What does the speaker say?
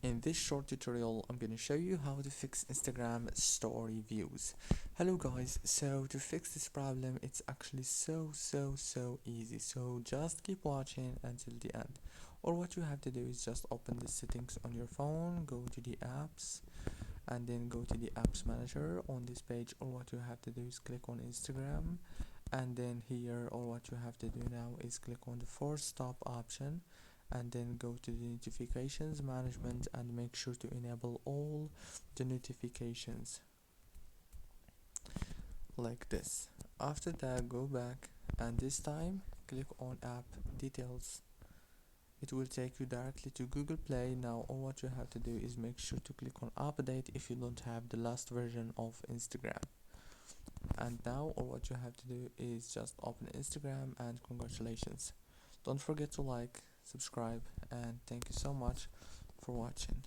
In this short tutorial, I'm going to show you how to fix Instagram story views. Hello guys, so to fix this problem, it's actually so easy. So just keep watching until the end. Or what you have to do is just open the settings on your phone, go to the apps, and then go to the apps manager on this page. Or what you have to do is click on Instagram, and then here, or what you have to do now is click on the force stop option, and then go to the notifications management and make sure to enable all the notifications like this. After that, go back and this time click on app details. It will take you directly to Google Play. Now all what you have to do is make sure to click on update if you don't have the last version of Instagram. And now all what you have to do is just open Instagram, and congratulations. Don't forget to like, subscribe, and thank you so much for watching.